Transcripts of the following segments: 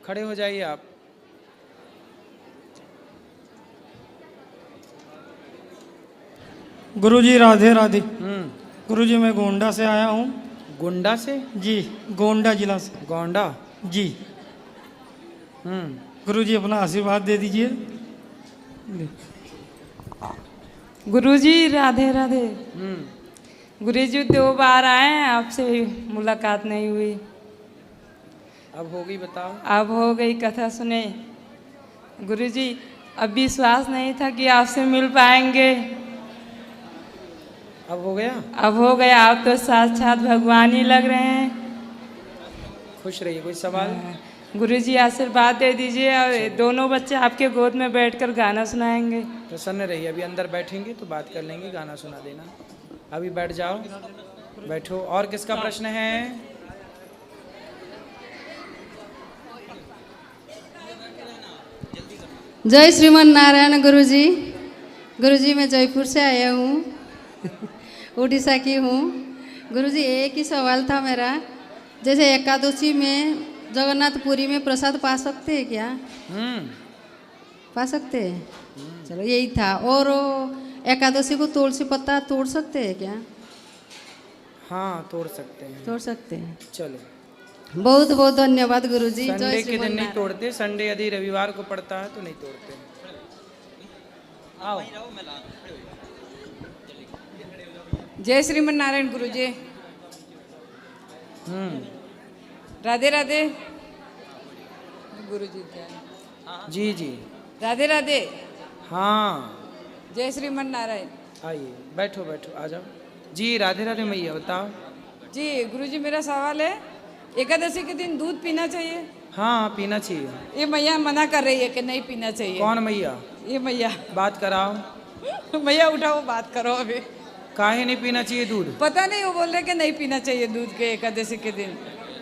खड़े हो जाइए आप। गुरुजी राधे राधे। हम्म। गुरुजी मैं गोंडा से आया हूँ। गोंडा से? जी, गोंडा जिला से। गोंडा? जी। हम्म। गुरुजी अपना आशीर्वाद दे दीजिए। गुरुजी राधे राधे। हम्म। गुरुजी 2 बार आए हैं, आपसे मुलाकात नहीं हुई। अब होगी, बताओ। अब हो गई, कथा सुने। गुरुजी अब विश्वास नहीं था कि आपसे मिल पाएंगे, अब हो गया। अब हो गया। आप तो साक्षात भगवान ही लग रहे हैं। खुश रहिए। कोई सवाल? गुरुजी आशीर्वाद दे दीजिए, और दोनों बच्चे आपके गोद में बैठकर गाना सुनाएंगे। प्रसन्न रहिए। अभी अंदर बैठेंगे तो बात कर लेंगे, गाना सुना देना। अभी बैठ जाओ, बैठो। और किसका प्रश्न है? जय श्रीमन नारायण गुरुजी। गुरुजी मैं जयपुर से आया हूँ, उड़ीसा की हूँ। गुरुजी एक ही सवाल था मेरा, जैसे एकादशी में जगन्नाथपुरी में प्रसाद पा सकते हैं क्या? पा सकते हैं। चलो यही था। और एकादशी को तुलसी पत्ता तोड़ सकते हैं क्या? हाँ, तोड़ सकते हैं। तोड़ सकते हैं। चलो, बहुत बहुत धन्यवाद गुरुजी। संडे के दिन नहीं तोड़ते। संडे यदि रविवार को पड़ता है तो नहीं तोड़ते। आओ। जय श्रीमन नारायण गुरुजी। राधे राधे गुरुजी। जी जी। राधे राधे। हाँ, जय श्रीमन नारायण। आइए, बैठो बैठो, आ जाओ। जी राधे राधे मैया, बताओ। जी गुरुजी मेरा सवाल है, एकादशी के दिन दूध पीना चाहिए? हाँ, पीना चाहिए। ये मैया मना कर रही है कि नहीं पीना चाहिए। कौन मैया? ये मैया। बात कराओ। मैया उठाओ, बात करो अभी। काहे नहीं पीना चाहिए दूध? पता नहीं, वो बोल रहे कि नहीं पीना चाहिए दूध के एकादशी के दिन।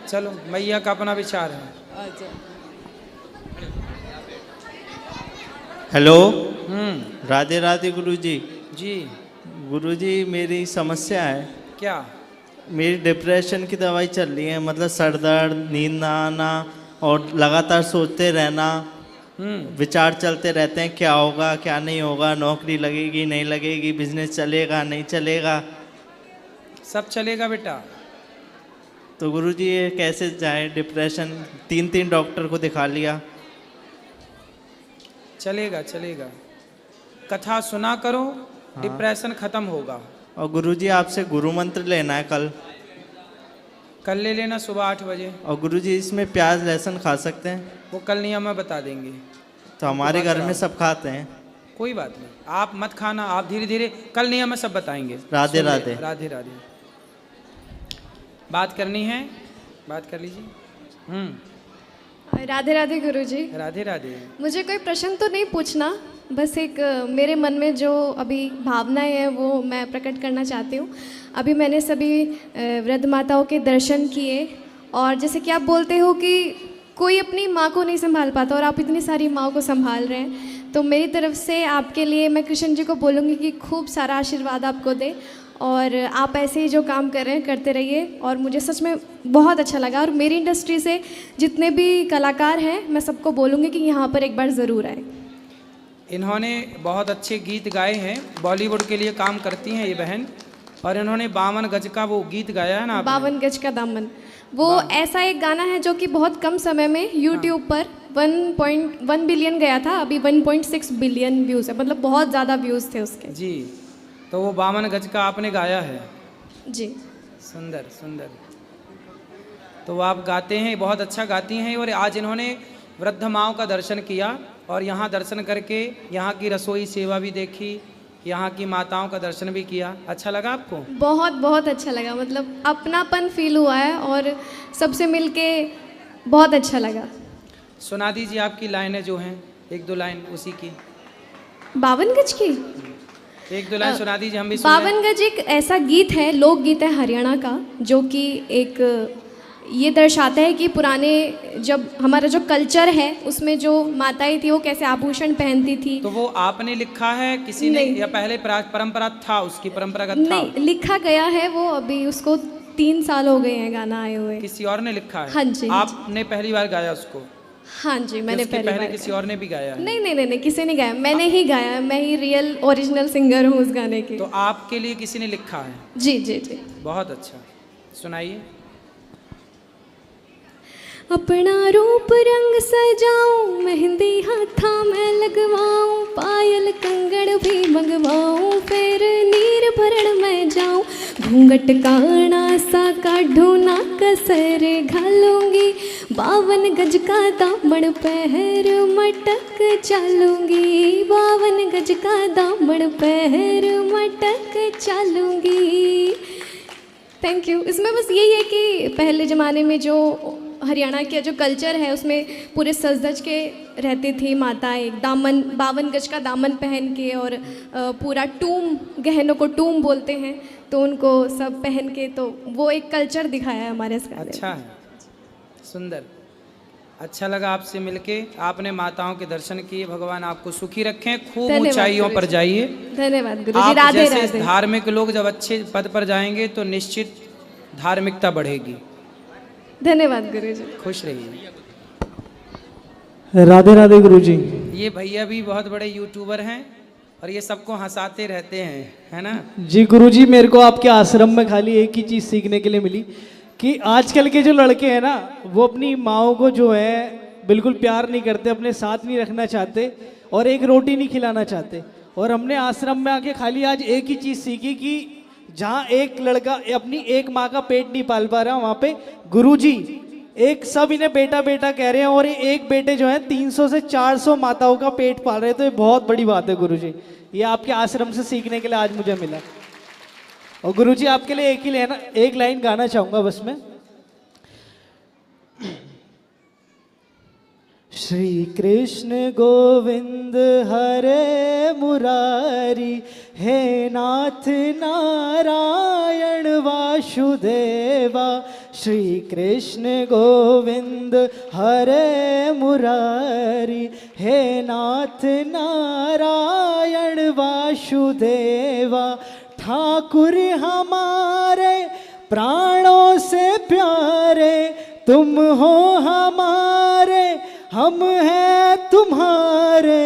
चलो, मैया का अपना विचार है। अच्छा। हेलो। राधे राधे गुरुजी। जी। गुरुजी मेरी समस्या है। क्या? मेरी डिप्रेशन की दवाई चल रही है, मतलब सर दर्द, नींद ना आना और लगातार सोचते रहना। विचार चलते रहते हैं क्या होगा क्या नहीं होगा, नौकरी लगेगी नहीं लगेगी, बिजनेस चलेगा नहीं चलेगा। सब चलेगा बेटा। तो गुरुजी ये कैसे जाए? डिप्रेशन 3 डॉक्टर को दिखा लिया। चलेगा चलेगा, कथा सुना करो। हाँ। डिप्रेशन खत्म होगा। और गुरुजी आपसे गुरु मंत्र लेना है कल ले लेना सुबह 8 बजे। और गुरुजी इसमें प्याज लहसुन खा सकते हैं? वो कल नियम में बता देंगे। तो हमारे घर में सब खाते हैं। कोई बात नहीं, आप मत खाना, आप धीरे धीरे कल नियम में सब बताएंगे। राधे राधे। राधे राधे। बात करनी है, बात कर लीजिए। राधे राधे गुरुजी। राधे राधे। मुझे कोई प्रश्न तो नहीं पूछना, बस एक मेरे मन में जो अभी भावनाएं हैं वो मैं प्रकट करना चाहती हूँ। अभी मैंने सभी वृद्ध माताओं के दर्शन किए, और जैसे कि आप बोलते हो कि कोई अपनी माँ को नहीं संभाल पाता और आप इतनी सारी माँओं को संभाल रहे हैं, तो मेरी तरफ से आपके लिए मैं कृष्ण जी को बोलूँगी कि खूब सारा आशीर्वाद आपको दे, और आप ऐसे ही जो काम कर रहे हैं करते रहिए। और मुझे सच में बहुत अच्छा लगा, और मेरी इंडस्ट्री से जितने भी कलाकार हैं मैं सबको बोलूँगी कि यहाँ पर एक बार ज़रूर आए। इन्होंने बहुत अच्छे गीत गाए हैं, बॉलीवुड के लिए काम करती हैं ये बहन, और इन्होंने 52 गज का वो गीत गाया है ना। 52 गज का दामन, वो ऐसा एक गाना है जो कि बहुत कम समय में यूट्यूब पर 1.1 बिलियन गया था, अभी 1.6 बिलियन व्यूज़ है, मतलब बहुत ज़्यादा व्यूज़ थे उसके। जी, तो वो 52 गज का आपने गाया है। जी। सुंदर सुंदर। तो आप गाते हैं, बहुत अच्छा गाती हैं। और आज इन्होंने वृद्ध माँओं का दर्शन किया, और यहाँ दर्शन करके यहाँ की रसोई सेवा भी देखी, यहाँ की माताओं का दर्शन भी किया। अच्छा लगा आपको? बहुत बहुत अच्छा लगा, मतलब अपनापन फील हुआ है और सबसे मिलके बहुत अच्छा लगा। सुना दीजिए आपकी लाइनें जो हैं, 1-2 लाइन उसी की। 52 गज की 1-2 लाइन सुना दीजिए, हम भी सुन लें। 52 गज एक ऐसा गीत है, लोकगीत है हरियाणा का, जो कि एक ये दर्शाता है कि पुराने जब हमारा जो कल्चर है उसमें जो माताएं थी वो कैसे आभूषण पहनती थी। तो वो आपने लिखा है किसी ने, या पहले परंपरा था उसकी, परंपरागत था? नहीं, लिखा गया है वो, अभी उसको 3 साल हो गए हैं गाना आए हुए। किसी और ने लिखा है? हाँ जी। आपने पहली बार गाया उसको? हाँ जी, मैंने उसके पहली पहले बार किसी और ने भी गाया है? नहीं, किसी ने गाया, मैंने ही गाया, मैं ही रियल ओरिजिनल सिंगर हूँ उस गाने की। तो आपके लिए किसी ने लिखा है? जी जी जी। बहुत अच्छा, सुनाइए। अपना रूप रंग सजाऊं, मेहंदी हाथा में लगवाऊं, पायल कंगड़ भी मंगवाऊं, फिर नीर भरण में जाऊं, घूंघट काना सा काढूं ना कसर घालूंगी, 52 गज का दामन पहर मटक चलूंगी, 52 गज का दामन पहर मटक चलूंगी। Thank you. इसमें बस यही है कि पहले ज़माने में जो हरियाणा का जो कल्चर है उसमें पूरे सज धज के रहती थी माताएं, दामन 52 गज का दामन पहन के, और पूरा टूम, गहनों को टूम बोलते हैं, तो उनको सब पहन के, तो वो एक कल्चर दिखाया है हमारे इस गाने में। अच्छा है, सुंदर, अच्छा लगा आपसे मिलके। आपने माताओं के दर्शन किए, भगवान आपको सुखी रखें, खूब धन्यवाद ऊंचाइयों पर गुरुजी। जाइए। धन्यवाद गुरुजी। आप राधे जैसे राधे। धार्मिक लोग जब अच्छे पद पर जाएंगे तो निश्चित धार्मिकता बढ़ेगी। धन्यवाद गुरुजी। खुश रहिए। राधे राधे गुरुजी। ये भैया भी बहुत बड़े यूट्यूबर हैं और ये सबको हंसाते रहते हैं, है ना? जी गुरुजी, मेरे को आपके आश्रम में खाली एक ही चीज़ सीखने के लिए मिली कि आजकल के जो लड़के हैं ना, वो अपनी माओ को जो है बिल्कुल प्यार नहीं करते, अपने साथ नहीं रखना चाहते और एक रोटी नहीं खिलाना चाहते। और हमने आश्रम में आके खाली आज एक ही चीज़ सीखी कि जहाँ एक लड़का अपनी एक माँ का पेट नहीं पाल पा रहा, वहाँ पे गुरुजी एक सब इन्हें बेटा बेटा कह रहे हैं और ये एक बेटे जो है 300 से 400 माताओं का पेट पाल रहे हैं। तो ये बहुत बड़ी बात है गुरुजी, ये आपके आश्रम से सीखने के लिए आज मुझे मिला। और गुरुजी आपके लिए एक लाइन गाना चाहूंगा बस मैं। श्री कृष्ण गोविंद हरे मुरारी, हे नाथ नारायण वासुदेवा। श्री कृष्ण गोविंद हरे मुरारी, हे नाथ नारायण वासुदेवा। ठाकुर हमारे प्राणों से प्यारे, तुम हो हमारे, हम हैं तुम्हारे,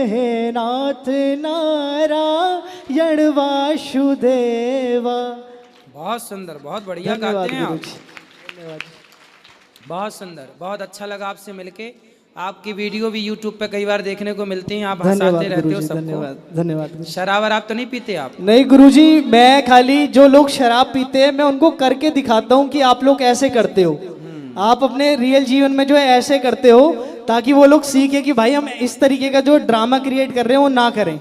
हे नाथ नारायण वासुदेवा। बहुत सुंदर, बहुत बढ़िया धन्यवाद गाते हैं आप। गुरुजी। बहुत सुंदर, बहुत अच्छा लगा आपसे मिलके। आपकी वीडियो भी यूट्यूब पे कई बार देखने को मिलती हैं, आप हंसाते धन्यवाद रहते हो गुरुजी, सबको। धन्यवाद धन्यवाद गुरुजी। शराब वराब तो नहीं पीते आप? नहीं गुरुजी, मैं खाली जो लोग शराब पीते हैं मैं उनको करके दिखाता हूँ कि आप लोग ऐसे करते हो। आप अपने रियल जीवन में जो है ऐसे करते हो, ताकि वो लोग सीखे कि भाई हम इस तरीके का जो ड्रामा क्रिएट कर रहे हैं वो ना करें।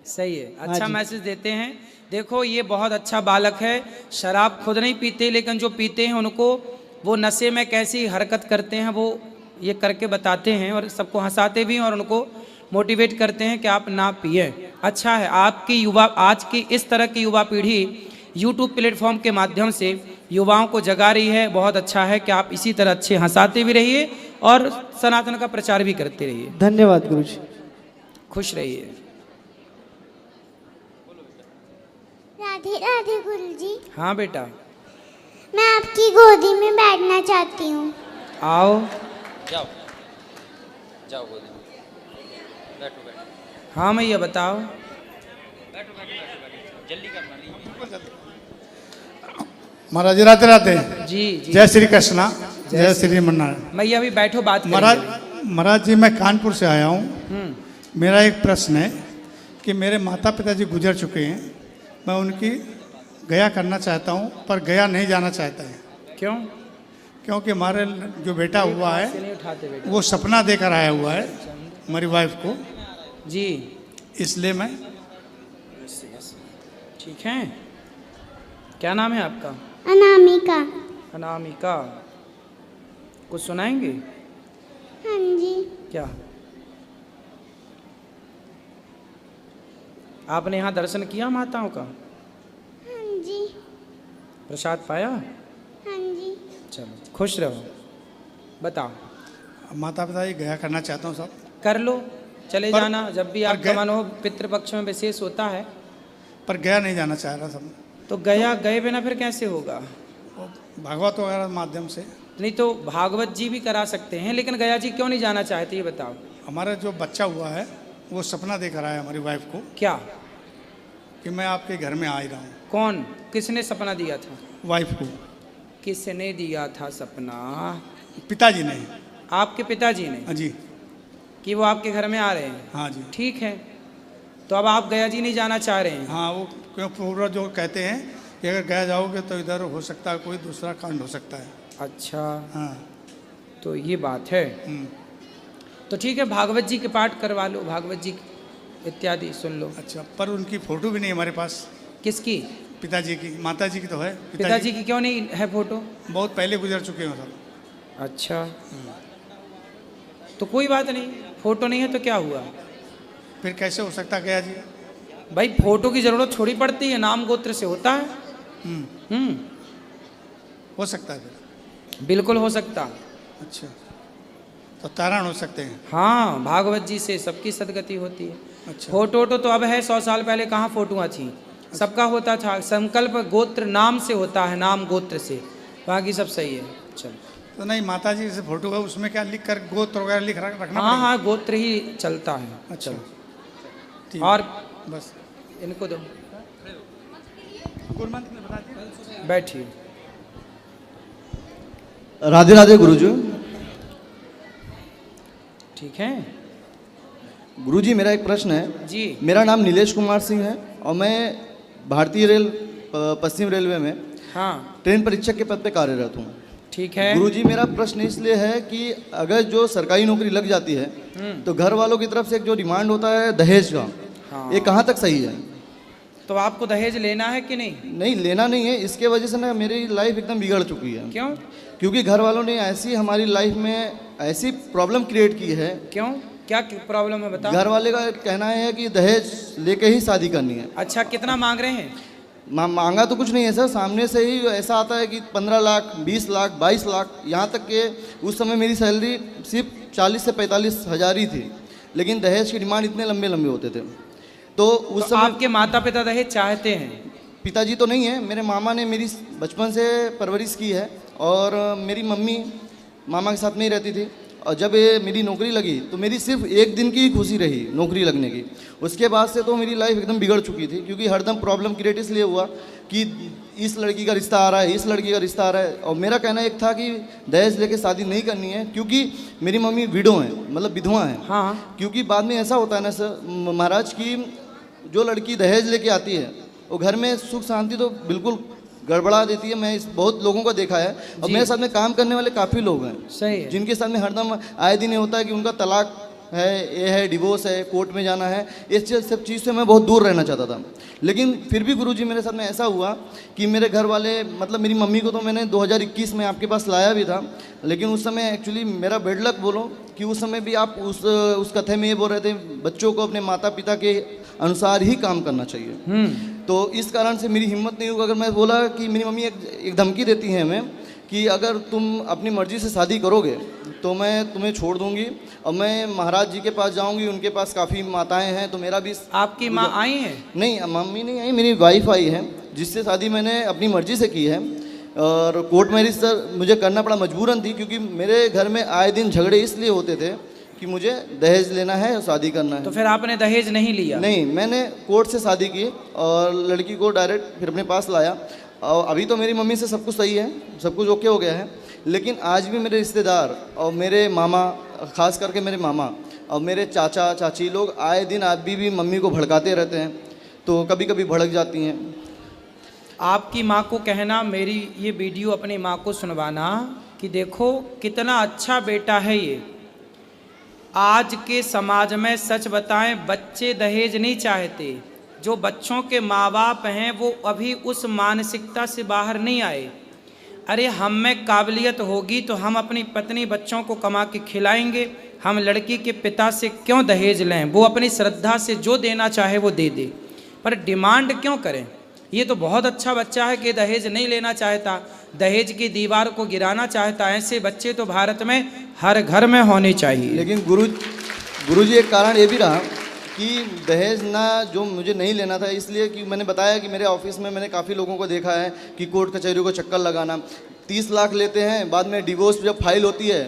सही है, अच्छा मैसेज देते हैं। देखो ये बहुत अच्छा बालक है, शराब खुद नहीं पीते, लेकिन जो पीते हैं उनको वो नशे में कैसी हरकत करते हैं वो ये करके बताते हैं और सबको हंसाते भी हैं और उनको मोटिवेट करते हैं कि आप ना पिए। अच्छा है, आपकी युवा, आज की इस तरह की युवा पीढ़ी यूट्यूब प्लेटफॉर्म के माध्यम से युवाओं को जगा रही है। बहुत अच्छा है कि आप इसी तरह अच्छे हंसाते भी रहिए और सनातन का प्रचार भी करते रहिए। धन्यवाद गुरुजी। खुश रहिए। राधे राधे गुरुजी। हाँ बेटा, मैं आपकी गोदी में बैठना चाहती हूँ। आओ जाओ जाओ गोदी में बैठो बैठो। हाँ मैया बताओ। बैठो बैठो बैठो बैठो, जल्दी करना नहीं। महाराज राधे राधे। जी जी, जय श्री कृष्णा, जय श्री मन्नारायण। मैया भी बैठो, बात महाराज करेंगे। महाराज जी, मैं कानपुर से आया हूँ। मेरा एक प्रश्न है कि मेरे माता पिताजी गुजर चुके हैं, मैं उनकी गया करना चाहता हूँ पर गया नहीं जाना चाहता है। क्यों? क्योंकि हमारे जो बेटा हुआ है नहीं उठाते बेटा। वो सपना देकर आया हुआ है हमारी वाइफ को, जी इसलिए मैं। ठीक है, क्या नाम है आपका? अनामिका। अनामिका, कुछ सुनाएंगे? हाँ जी। क्या आपने यहाँ दर्शन किया माताओं का? हाँ जी। प्रसाद पाया? हाँ जी। चलो खुश रहो। बताओ। माता पिताजी गया करना चाहता हूँ सब। कर लो, चले पर- जाना जब भी पर आपका गए- मन हो। पितृपक्ष में विशेष होता है। पर गया नहीं जाना चाह रहा सब। तो गया गए बिना फिर कैसे होगा? भागवत वगैरह माध्यम से। नहीं तो भागवत जी भी करा सकते हैं, लेकिन गया जी क्यों नहीं जाना चाहते ये बताओ। हमारा जो बच्चा हुआ है वो सपना देख रहा है हमारी वाइफ को क्या? कि मैं आपके घर में आ ही रहा हूँ। कौन, किसने सपना दिया था? वाइफ को। किसने दिया था सपना? पिताजी ने। आपके पिताजी ने? हाँ जी। कि वो आपके घर में आ रहे हैं? हाँ जी। ठीक है, तो अब आप गया जी नहीं जाना चाह रहे हैं? हाँ, वो क्यों पूरा जो कहते हैं कि अगर गया जाओगे तो इधर हो सकता है कोई दूसरा कांड हो सकता है। अच्छा, हाँ, तो ये बात है। तो ठीक है, भागवत जी के पाठ करवा लो, भागवत जी इत्यादि सुन लो। अच्छा, पर उनकी फोटो भी नहीं हमारे पास। किसकी? पिताजी की। माताजी की तो है। पिताजी की क्यों नहीं है फोटो? बहुत पहले गुजर चुके हैं सर। अच्छा, तो कोई बात नहीं, फोटो नहीं है तो क्या हुआ? फिर कैसे हो सकता गया जी? भाई फोटो की जरूरत थोड़ी पड़ती है, नाम गोत्र से होता है। हो सकता है फिर। बिल्कुल हो सकता। अच्छा, तो तारण हो सकते हैं। हाँ, भागवत जी से सबकी सदगति होती है। अच्छा। फोटो तो अब है, 100 साल पहले कहाँ फोटोआँ थी? सबका होता था। संकल्प गोत्र नाम से होता है, नाम गोत्र से, बाकी सब सही है। चलो, तो नहीं, माताजी से फोटो है उसमें क्या लिख कर गोत्र वगैरह लिख रखना हाँ हाँ, गोत्र ही चलता है। अच्छा, ठीक। और बस इनको दो, गुरुमंत्र ने बता दिया। बैठिए। राधे राधे गुरुजी। ठीक है गुरुजी, मेरा एक प्रश्न है जी। मेरा नाम नीलेश कुमार सिंह है और मैं भारतीय रेल पश्चिम रेलवे में हाँ, ट्रेन परीक्षक के पद पे कार्यरत हूँ। ठीक है गुरुजी, मेरा प्रश्न इसलिए है कि अगर जो सरकारी नौकरी लग जाती है तो घर वालों की तरफ से एक जो डिमांड होता है दहेज का, ये कहाँ तक सही है? तो आपको दहेज लेना है कि नहीं? नहीं, लेना नहीं है। इसके वजह से ना मेरी लाइफ एकदम बिगड़ चुकी है। क्यों? क्योंकि घर वालों ने ऐसी हमारी लाइफ में ऐसी प्रॉब्लम क्रिएट की है। क्यों, क्या प्रॉब्लम है बताओ? घर वाले का कहना है कि दहेज लेके ही शादी करनी है। अच्छा, कितना मांग रहे हैं? मांगा तो कुछ नहीं है सर, सामने से ही ऐसा आता है कि 15 लाख, 20 लाख, 22 लाख, यहाँ तक के उस समय मेरी सैलरी सिर्फ 40 से 45 हज़ार ही थी, लेकिन दहेज की डिमांड इतने लंबे लंबे होते थे। तो उस समय आपके माता पिता दहेज चाहते हैं? पिताजी तो नहीं है, मेरे मामा ने मेरी बचपन से परवरिश की है और मेरी मम्मी मामा के साथ में ही रहती थी। और जब ये मेरी नौकरी लगी तो मेरी सिर्फ एक दिन की ही खुशी रही नौकरी लगने की। उसके बाद से तो मेरी लाइफ एकदम बिगड़ चुकी थी, क्योंकि हरदम प्रॉब्लम क्रिएट इसलिए हुआ कि इस लड़की का रिश्ता आ रहा है, इस लड़की का रिश्ता आ रहा है। और मेरा कहना एक था कि दहेज लेके शादी नहीं करनी है, क्योंकि मेरी मम्मी विडो हैं, मतलब विधवा हैं। हाँ। क्योंकि बाद में ऐसा होता है ना सर महाराज की जो लड़की दहेज लेके आती है वो घर में सुख शांति तो बिल्कुल गड़बड़ा देती है। मैं इस बहुत लोगों को देखा है और मेरे साथ में काम करने वाले काफ़ी लोग हैं, सही है, जिनके साथ में हरदम आए दिन ये होता है कि उनका तलाक है, ये है, डिवोर्स है, कोर्ट में जाना है। इस सब चीज़ से मैं बहुत दूर रहना चाहता था, लेकिन फिर भी गुरुजी मेरे साथ में ऐसा हुआ कि मेरे घर वाले, मतलब मेरी मम्मी को तो मैंने 2021 में आपके पास लाया भी था, लेकिन उस समय एक्चुअली मेरा बेड लक बोलो कि उस समय भी आप उस कथे में ये बोल रहे थे बच्चों को अपने माता पिता के अनुसार ही काम करना चाहिए। तो इस कारण से मेरी हिम्मत नहीं होगी। अगर मैं बोला कि मेरी मम्मी एक धमकी देती है हमें कि अगर तुम अपनी मर्जी से शादी करोगे तो मैं तुम्हें छोड़ दूंगी और मैं महाराज जी के पास जाऊंगी, उनके पास काफ़ी माताएं हैं, तो मेरा भी। आपकी माँ आई हैं? नहीं, मम्मी नहीं आई, मेरी वाइफ आई है, जिससे शादी मैंने अपनी मर्जी से की है। और कोर्ट मैरिज सर मुझे करना पड़ा, मजबूरन थी, क्योंकि मेरे घर में आए दिन झगड़े इसलिए होते थे कि मुझे दहेज लेना है और शादी करना है। तो फिर आपने दहेज नहीं लिया? नहीं, मैंने कोर्ट से शादी की और लड़की को डायरेक्ट फिर अपने पास लाया। और अभी तो मेरी मम्मी से सब कुछ सही है, सब कुछ ओके हो गया है, लेकिन आज भी मेरे रिश्तेदार और मेरे मामा, खास करके मेरे मामा और मेरे चाचा चाची लोग आए दिन अभी भी मम्मी को भड़काते रहते हैं, तो कभी कभी भड़क जाती हैं। आपकी माँ को कहना, मेरी ये वीडियो अपनी माँ को सुनवाना कि देखो कितना अच्छा बेटा है ये। आज के समाज में सच बताएं, बच्चे दहेज नहीं चाहते। जो बच्चों के माँ बाप हैं वो अभी उस मानसिकता से बाहर नहीं आए। अरे हम में काबिलियत होगी तो हम अपनी पत्नी बच्चों को कमा के खिलाएंगे, हम लड़की के पिता से क्यों दहेज लें? वो अपनी श्रद्धा से जो देना चाहे वो दे दे, पर डिमांड क्यों करें? ये तो बहुत अच्छा बच्चा है कि दहेज नहीं लेना चाहता, दहेज की दीवार को गिराना चाहता। ऐसे बच्चे तो भारत में हर घर में होने चाहिए। लेकिन गुरुजी एक कारण ये भी रहा कि दहेज ना जो मुझे नहीं लेना था, इसलिए कि मैंने बताया कि मेरे ऑफिस में मैंने काफ़ी लोगों को देखा है कि कोर्ट कचहरी को चक्कर लगाना। 30 लाख लेते हैं, बाद में डिवोर्स जब फाइल होती है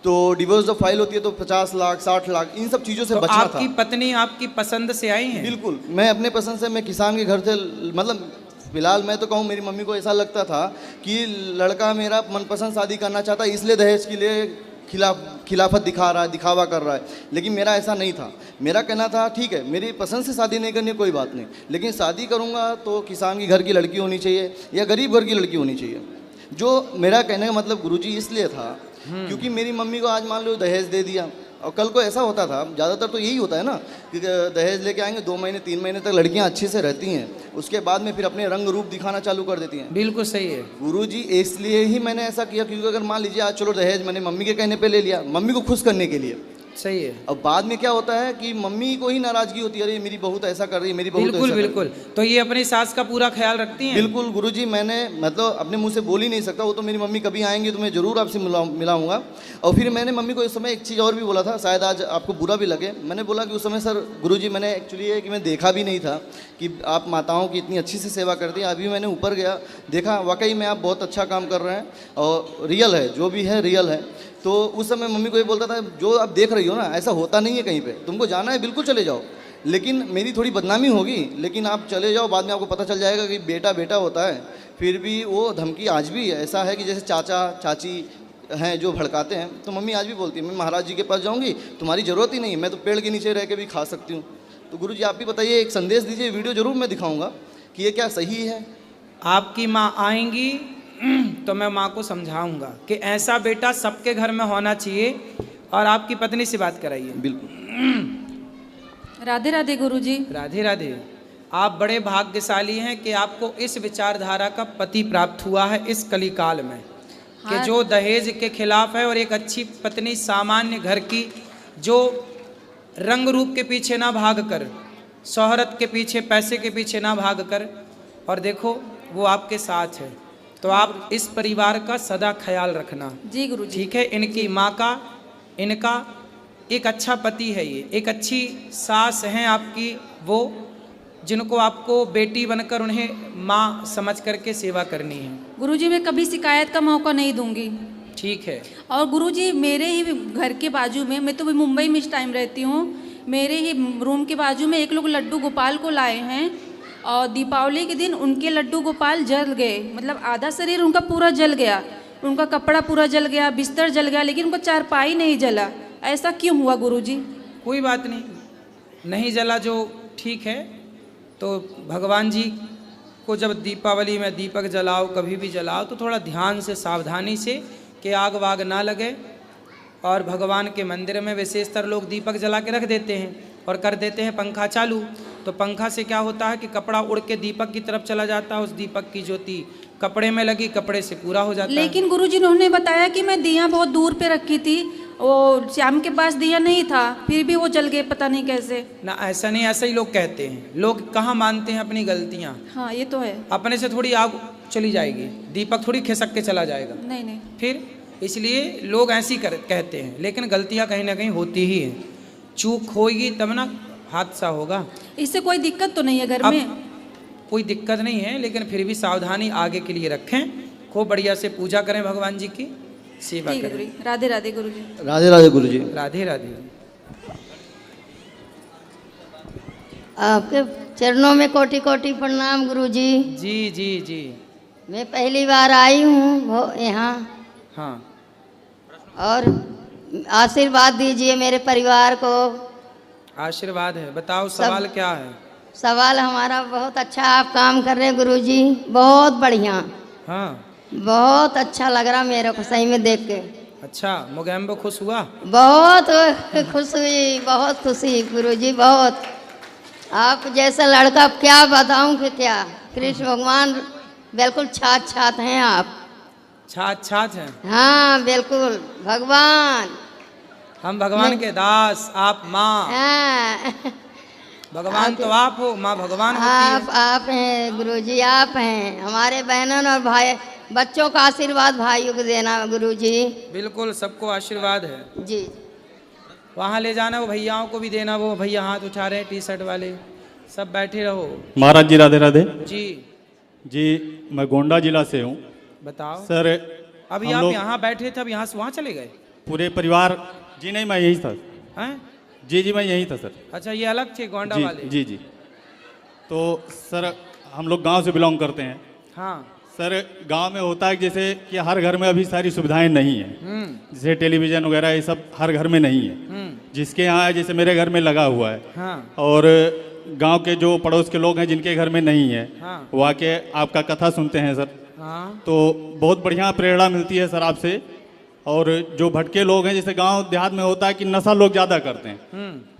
तो डिवोर्स जब फाइल होती है तो 50 लाख 60 लाख इन सब चीज़ों से तो बचना था। आपकी पत्नी आपकी पसंद से आई हैं? बिल्कुल, मैं अपने पसंद से, मैं किसान के घर से, मतलब फिलहाल मैं तो कहूँ मेरी मम्मी को ऐसा लगता था कि लड़का मेरा मनपसंद शादी करना चाहता है, इसलिए दहेज के लिए खिलाफत दिखा रहा है, दिखावा कर रहा है। लेकिन मेरा ऐसा नहीं था। मेरा कहना था ठीक है, मेरी पसंद से शादी नहीं करनी कोई बात नहीं, लेकिन शादी करूँगा तो किसान के घर की लड़की होनी चाहिए या गरीब घर की लड़की होनी चाहिए। जो मेरा कहने का मतलब गुरुजी इसलिए था क्योंकि मेरी मम्मी को आज मान लो दहेज दे दिया, और कल को ऐसा होता था, ज़्यादातर तो यही होता है ना कि दहेज लेके आएंगे, 2 महीने 3 महीने तक लड़कियां अच्छे से रहती हैं, उसके बाद में फिर अपने रंग रूप दिखाना चालू कर देती हैं। बिल्कुल सही है गुरुजी, इसलिए ही मैंने ऐसा किया क्योंकि अगर मान लीजिए आज चलो दहेज मैंने मम्मी के कहने पे ले लिया, मम्मी को खुश करने के लिए, सही है। अब बाद में क्या होता है कि मम्मी को ही नाराजगी होती है, अरे मेरी बहू तो ऐसा कर रही है, मेरी बहू तो बिल्कुल ऐसा कर रही है। बिल्कुल। तो ये अपनी सास का पूरा ख्याल रखती हैं? बिल्कुल गुरुजी, मैंने मतलब अपने मुंह से बोल ही नहीं सकता, वो तो मेरी मम्मी कभी आएंगी तो मैं ज़रूर आपसे मिलाऊंगा। और फिर मैंने मम्मी को इस समय एक चीज़ और भी बोला था, शायद आज आपको बुरा भी लगे। मैंने बोला कि उस समय सर गुरुजी मैंने एक्चुअली है कि मैं देखा भी नहीं था कि आप माताओं की इतनी अच्छी से सेवा करती हैं। अभी मैंने ऊपर गया, देखा वाकई में आप बहुत अच्छा काम कर रहे हैं और रियल है, जो भी है रियल है। तो उस समय मम्मी को ये बोलता था जो आप देख रही हो ना ऐसा होता नहीं है कहीं पे, तुमको जाना है बिल्कुल चले जाओ, लेकिन मेरी थोड़ी बदनामी होगी, लेकिन आप चले जाओ, बाद में आपको पता चल जाएगा कि बेटा बेटा होता है। फिर भी वो धमकी आज भी ऐसा है कि जैसे चाचा चाची हैं जो भड़काते हैं, तो मम्मी आज भी बोलती है मैं महाराज जी के पास जाऊँगी, तुम्हारी ज़रूरत ही नहीं, मैं तो पेड़ के नीचे रह के भी खा सकती हूँ। तो गुरुजी आप भी बताइए, एक संदेश दीजिए, वीडियो ज़रूर मैं दिखाऊँगा कि ये क्या सही है। आपकी माँ आएंगी तो मैं माँ को समझाऊंगा कि ऐसा बेटा सबके घर में होना चाहिए, और आपकी पत्नी से बात कराइए। बिल्कुल। राधे राधे गुरुजी। राधे राधे। आप बड़े भाग्यशाली हैं कि आपको इस विचारधारा का पति प्राप्त हुआ है इस कलिकाल में, कि जो दहेज के खिलाफ है, और एक अच्छी पत्नी सामान्य घर की जो रंग रूप के पीछे ना भागकर, शोहरत के पीछे, पैसे के पीछे ना भागकर, और देखो वो आपके साथ है। तो आप इस परिवार का सदा ख्याल रखना। जी गुरुजी। ठीक है। इनकी माँ का, इनका एक अच्छा पति है, ये एक अच्छी सास हैं आपकी, वो जिनको आपको बेटी बनकर उन्हें माँ समझ करके सेवा करनी है। गुरुजी मैं कभी शिकायत का मौका नहीं दूंगी। ठीक है। और गुरुजी मेरे ही घर के बाजू में, मैं तो मुंबई में इस टाइम रहती हूँ, मेरे ही रूम के बाजू में एक लोग लड्डू गोपाल को लाए हैं, और दीपावली के दिन उनके लड्डू गोपाल जल गए, मतलब आधा शरीर उनका पूरा जल गया, उनका कपड़ा पूरा जल गया, बिस्तर जल गया, लेकिन उनका चारपाई नहीं जला। ऐसा क्यों हुआ गुरुजी? कोई बात नहीं, नहीं जला जो ठीक है। तो भगवान जी को जब दीपावली में दीपक जलाओ, कभी भी जलाओ, तो थोड़ा ध्यान से, सावधानी से, कि आग वाग ना लगे। और भगवान के मंदिर में विशेषतर लोग दीपक जला के रख देते हैं और कर देते हैं पंखा चालू। तो पंखा से क्या होता है कि कपड़ा उड़ के दीपक की तरफ चला जाता है, उस दीपक की ज्योति कपड़े में लगी, कपड़े से पूरा हो जाता है। लेकिन गुरुजी उन्होंने बताया कि मैं दिया बहुत दूर पे रखी थी, वो श्याम के पास दिया नहीं था, फिर भी वो जल गए, पता नहीं कैसे। ना ऐसा नहीं, ऐसा ही लोग कहते हैं। लोग कहाँ मानते हैं अपनी गलतियाँ। हाँ ये तो है। अपने से थोड़ी आग चली जाएगी, दीपक थोड़ी खिसक के चला जाएगा। नहीं नहीं। फिर इसलिए लोग ऐसी कहते हैं, लेकिन गलतियाँ कहीं ना कहीं होती ही हैं। चूक होगी तब ना हादसा होगा। इससे कोई दिक्कत तो नहीं है घर में? कोई दिक्कत नहीं है, लेकिन फिर भी सावधानी आगे के लिए रखें। खूब बढ़िया से पूजा करें, भगवान जी की सेवा करें। राधे राधे गुरुजी। राधे राधे गुरुजी। राधे राधे। आपके चरणों में कोटि कोटि प्रणाम गुरुजी। जी जी जी। मैं पहली बार आई हूँ यहाँ। हाँ। और आशीर्वाद दीजिए मेरे परिवार को। आशीर्वाद है, बताओ सवाल क्या है? सवाल हमारा बहुत अच्छा आप काम कर रहे हैं गुरुजी, बहुत बढ़िया। हाँ। बहुत अच्छा लग रहा मेरे को सही में देख के। अच्छा, मोगैम्बो खुश हुआ? बहुत खुश हुई, बहुत खुशी गुरुजी, बहुत। आप जैसा लड़का क्या बताऊं कि क्या, कृष्ण भगवान बिल्कुल छात छात हैं आप। छात छात हैं? हाँ बिल्कुल भगवान। हम भगवान के दास, आप माँ। हाँ। भगवान तो आप हो, माँ भगवान होती है। आप हैं गुरुजी, आप हैं। हमारे बहनों और भाई बच्चों का आशीर्वाद भाइयों को देना गुरुजी। बिल्कुल, सबको आशीर्वाद है जी। वहाँ ले जाना, वो भैयाओं को भी देना। वो भैया हाथ उठा रहे हैं, टी शर्ट वाले, सब बैठे रहो। महाराज जी राधे राधे। जी जी, मैं गोंडा जिला से हूँ। बताओ सर अभी हम आप लोग यहाँ बैठे थे, अब यहाँ से वहाँ चले गए पूरे परिवार जी नहीं मैं यही था हैं? जी मैं यही था सर अच्छा ये अलग थे गोंडा जी वाले। जी तो सर हम लोग गांव से बिलोंग करते हैं। हाँ सर गांव में होता है जैसे कि हर घर में अभी सारी सुविधाएं नहीं है, जैसे टेलीविज़न वगैरह ये सब हर घर में नहीं है। जिसके यहाँ है जैसे मेरे घर में लगा हुआ है। हाँ। और गांव के जो पड़ोस के लोग हैं जिनके घर में नहीं है हाँ। वो आके आपका कथा सुनते हैं सर। हाँ। तो बहुत बढ़िया प्रेरणा मिलती है सर आपसे। और जो भटके लोग हैं जैसे गांव देहात में होता है कि नशा लोग ज़्यादा करते हैं,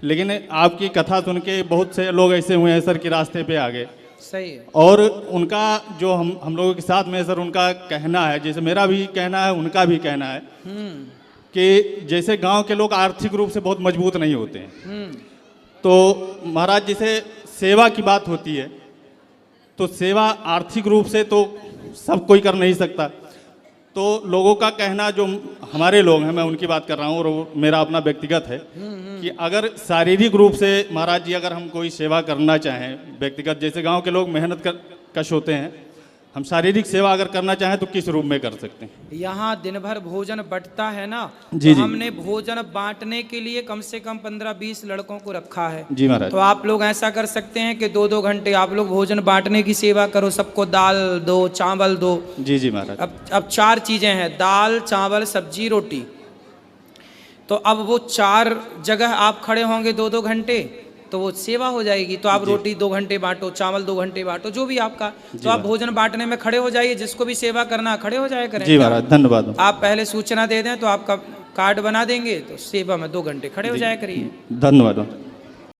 लेकिन आपकी कथा सुन के बहुत से लोग ऐसे हुए हैं सर कि रास्ते पे आ गए। सही है। और उनका जो हम लोगों के साथ में सर उनका कहना है, जैसे मेरा भी कहना है उनका भी कहना है कि जैसे गांव के लोग आर्थिक रूप से बहुत मजबूत नहीं होते हैं, तो महाराज जैसे सेवा की बात होती है तो सेवा आर्थिक रूप से तो सब कोई कर नहीं सकता। तो लोगों का कहना जो हमारे लोग हैं, मैं उनकी बात कर रहा हूँ और वो मेरा अपना व्यक्तिगत है कि अगर शारीरिक रूप से महाराज जी अगर हम कोई सेवा करना चाहें व्यक्तिगत, जैसे गांव के लोग मेहनत कश होते हैं, हम शारीरिक सेवा अगर करना चाहें तो किस रूप में कर सकते हैं? यहाँ दिन भर भोजन बंटता है ना, जी, तो जी। हमने भोजन बांटने के लिए कम से कम 15-20 लड़कों को रखा है। जी महाराज। तो आप लोग ऐसा कर सकते हैं कि 2-2 घंटे आप लोग भोजन बांटने की सेवा करो, सबको दाल दो, चावल दो। जी महाराज। अब 4 चीजें हैं, दाल चावल सब्जी रोटी। तो अब वो 4 जगह आप खड़े होंगे 2-2 घंटे, तो वो सेवा हो जाएगी। तो आप रोटी 2 घंटे बांटो, चावल 2 घंटे बांटो, जो भी आपका, तो आप भोजन बांटने में खड़े हो जाइए। जिसको भी सेवा करना खड़े हो जाए करें। जी महाराज धन्यवाद। आप पहले सूचना दे दें तो आपका कार्ड बना देंगे, तो सेवा में 2 घंटे खड़े हो जाया करिए। धन्यवाद।